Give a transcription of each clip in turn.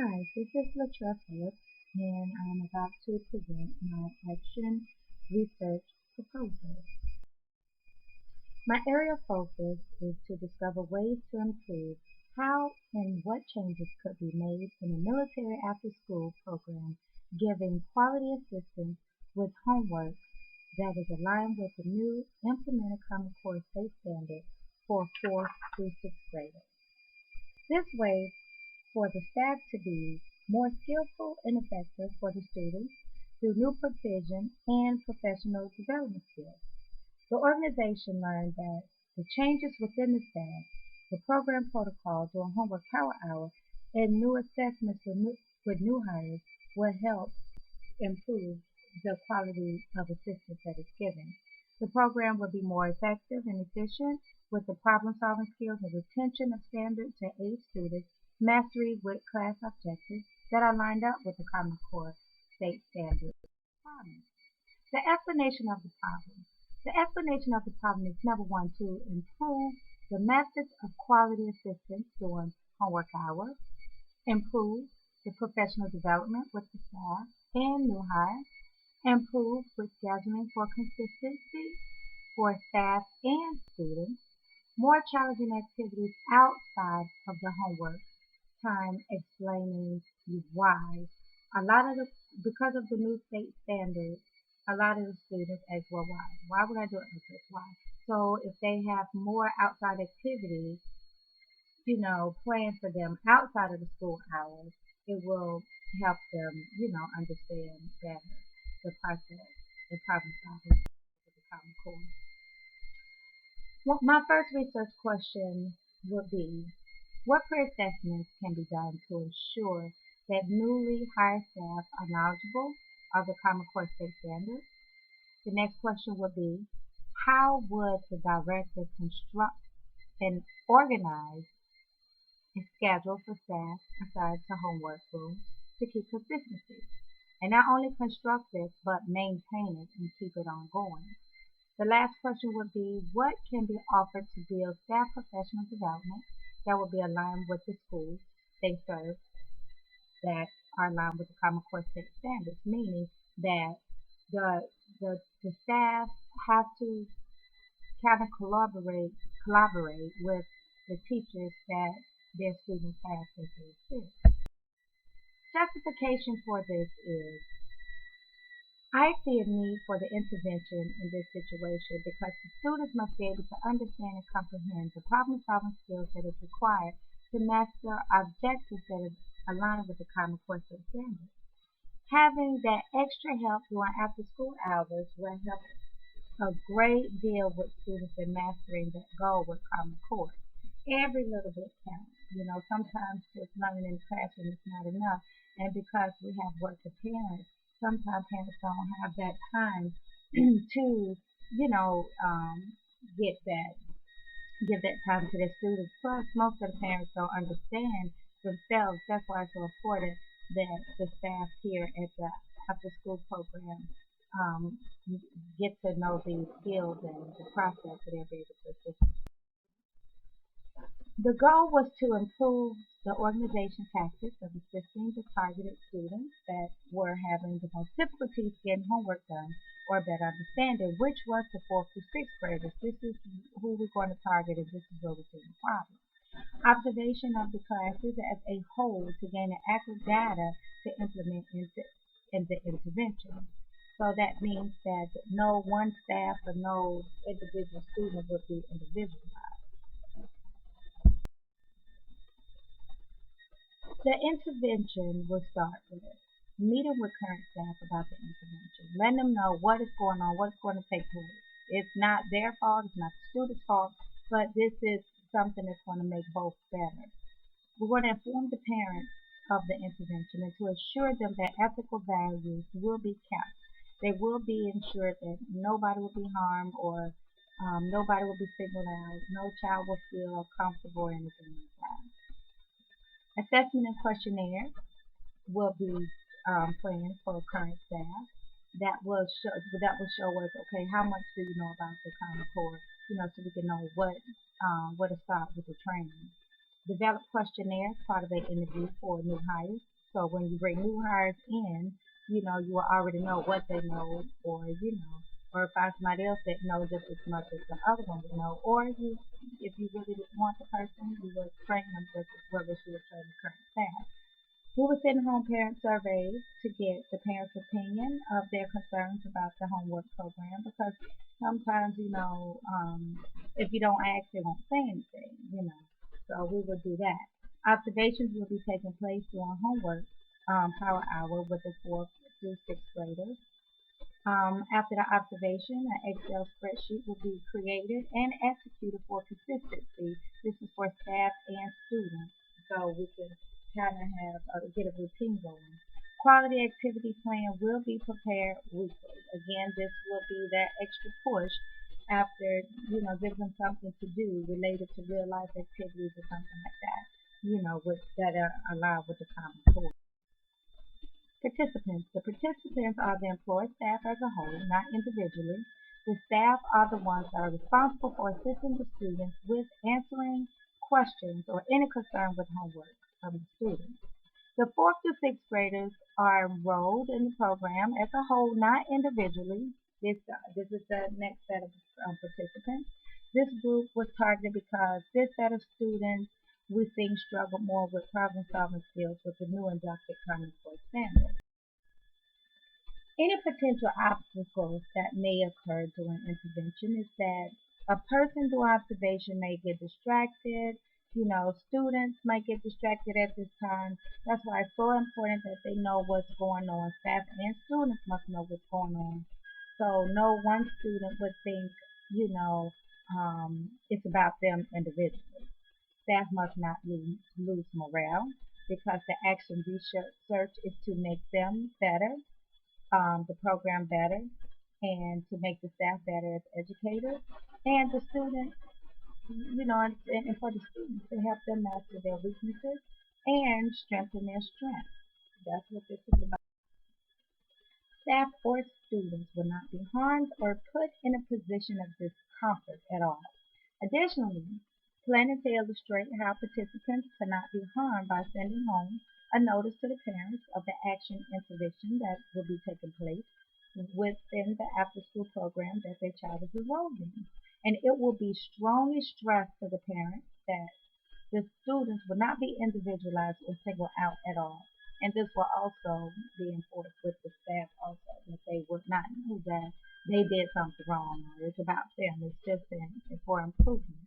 Hi, this is Latrell Phillips, and I'm about to present my action research proposal. My area of focus is to discover ways to improve how and what changes could be made in a military after-school program giving quality assistance with homework that is aligned with the new implemented Common Core state standard for 4th through 6th graders. This way for the staff to be more skillful and effective for the students through new provision and professional development skills. The organization learned that the changes within the staff, the program protocol during homework power hour, and new assessments with new hires will help improve the quality of assistance that is given. The program will be more effective and efficient with the problem-solving skills and retention of standard to aid students mastery with class objectives that are lined up with the Common Core state standard requirements. The explanation of the problem. The explanation of the problem is number one, to improve the methods of quality assistance during homework hours, improve the professional development with the staff and new hires, improve with scheduling for consistency for staff and students, more challenging activities outside of the homework time explaining why. A lot of the because of the new state standards, a lot of the students ask, well, why? Why would I do it like this? Why? So if they have more outside activities, planned for them outside of the school hours, it will help them, understand better the process, the problem solving of the Common Core. Well, my first research question would be, what pre-assessments can be done to ensure that newly hired staff are knowledgeable of the Common Core state standards? The next question would be, how would the director construct and organize a schedule for staff assigned to homework rooms to keep consistency? And not only construct this, but maintain it and keep it ongoing. The last question would be, what can be offered to build staff professional development that will be aligned with the schools they serve that are aligned with the Common Core state standards, meaning that the staff have to kind of collaborate with the teachers that their students have as their students. Justification for this is, I see a need for the intervention in this situation because the students must be able to understand and comprehend the problem-solving skills that is required to master objectives that are aligned with the Common Core state standards. Having that extra help during after-school hours will help a great deal with students in mastering that goal with Common Core. Every little bit counts. Sometimes just learning in the classroom is not enough, and because we have working parents, sometimes parents don't have that time to, get that, give that time to their students. Plus, most of the parents don't understand themselves. That's why it's so important that the staff here at the after-school program um, get to know these skills and the process that they'll be able to assist. The goal was to improve the organization tactics of assisting the targeted students that were having the most difficulties getting homework done or better understanding, which was the 4th through 6th graders. This is who we're going to target, and this is where we're seeing the problem. Observation of the classes as a whole to gain accurate data to implement in the intervention. So that means that no one staff or no individual student would be individualized. The intervention will start with meeting with current staff about the intervention, letting them know what is going on, what's going to take place. It's not their fault, it's not the student's fault, but this is something that's going to make both better. We're going to inform the parents of the intervention and to assure them that ethical values will be kept. They will be ensured that nobody will be harmed or nobody will be singled out, no child will feel comfortable or anything like that. Assessment and questionnaire will be planned for current staff. That will show us, okay, how much do you know about the Common Core, so we can know what to start with the training. Develop questionnaires, part of the interview for new hires. So when you bring new hires in, you will already know what they know, or find somebody else that knows just as much as the other one would know. Or if you really want the person, you will train them just as well as you would train the current staff. We will send home parent surveys to get the parents' opinion of their concerns about the homework program because sometimes, if you don't ask, they won't say anything. So we will do that. Observations will be taking place during homework power hour with the fourth through sixth graders. After the observation, an Excel spreadsheet will be created and executed for consistency. This is for staff and students, so we can kind of get a routine going. Quality activity plan will be prepared weekly. Again, this will be that extra push after, giving them something to do related to real life activities or something like that, that are allowed with the Common Core. Participants. The participants are the employed staff as a whole, not individually. The staff are the ones that are responsible for assisting the students with answering questions or any concern with homework from the students. The fourth to sixth graders are enrolled in the program as a whole, not individually. This is the next set of participants. This group was targeted because this set of students we think struggle more with problem-solving skills with the new inducted Common Core standard. Any potential obstacles that may occur during intervention is that a person doing observation may get distracted. Students might get distracted at this time. That's why it's so important that they know what's going on. Staff and students must know what's going on. So no one student would think, it's about them individually. Staff must not lose morale because the action research is to make them better, the program better, and to make the staff better as educators, and the students, and for the students to help them master their weaknesses and strengthen their strengths. That's what this is about. Staff or students will not be harmed or put in a position of discomfort at all. Additionally, planning to illustrate how participants cannot be harmed by sending home a notice to the parents of the action intervention that will be taking place within the after-school program that their child is enrolled in. And it will be strongly stressed to the parents that the students will not be individualized or singled out at all. And this will also be enforced with the staff also, that they would not know that they did something wrong or it's about them. It's just for improvement.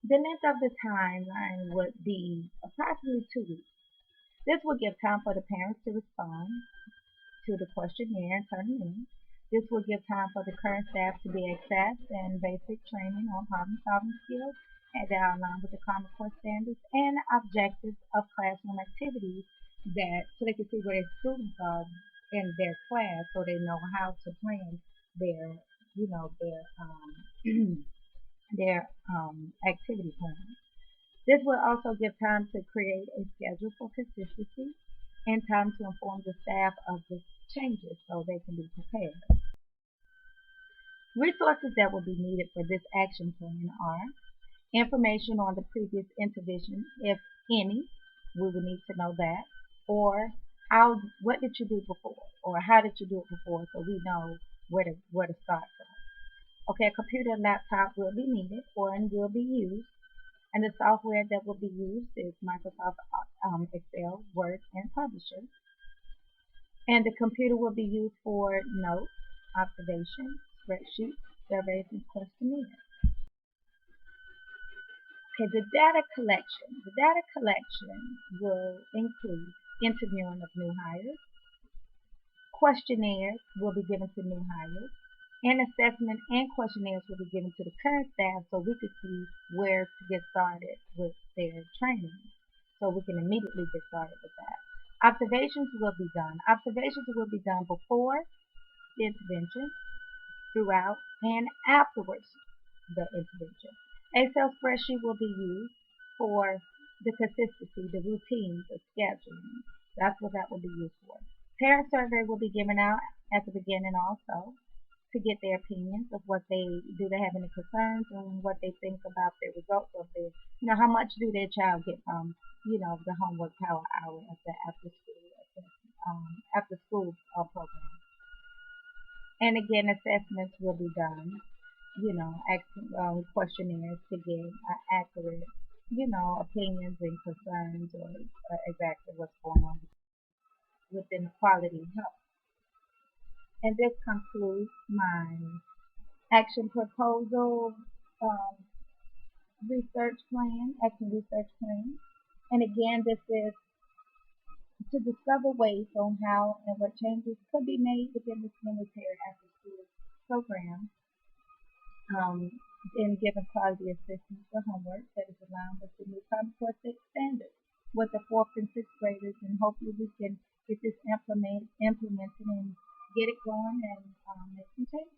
The length of the timeline would be approximately 2 weeks. This will give time for the parents to respond to the questionnaire and turn it in. This will give time for the current staff to be accessed and basic training on problem-solving skills and that are aligned with the Common Core standards and objectives of classroom activities so they can see where their students are in their class so they know how to plan their, their activity plan. This will also give time to create a schedule for consistency and time to inform the staff of the changes so they can be prepared. Resources that will be needed for this action plan are information on the previous intervention, if any, we will need to know that, or what did you do before, or how did you do it before, so we know where to start from. Okay, a computer and laptop will be needed and will be used, and the software that will be used is Microsoft Excel, Word, and Publisher. And the computer will be used for notes, observations, spreadsheets, surveys, and questionnaires. Okay, the data collection. The data collection will include interviewing of new hires. Questionnaires will be given to new hires. And assessment and questionnaires will be given to the current staff so we can see where to get started with their training. So we can immediately get started with that. Observations will be done. Observations will be done before the intervention, throughout, and afterwards the intervention. Excel spreadsheet will be used for the consistency, the routine, the scheduling. That's what that will be used for. Parent survey will be given out at the beginning also. to get their opinions of what they do. They have any concerns and what they think about the results of their, how much do their child get from, the homework power hour at the after school program. And again, assessments will be done, asking questionnaires to get accurate, opinions and concerns or exactly what's going on within the quality of health. And this concludes my action proposal um, action research plan. And again, this is to discover ways on how and what changes could be made within this military after school program in giving quality assistance for homework that is aligned with the new Common Core 6 standards with the 4th and 6th graders, and hopefully we can get this implemented and get it going and make some changes.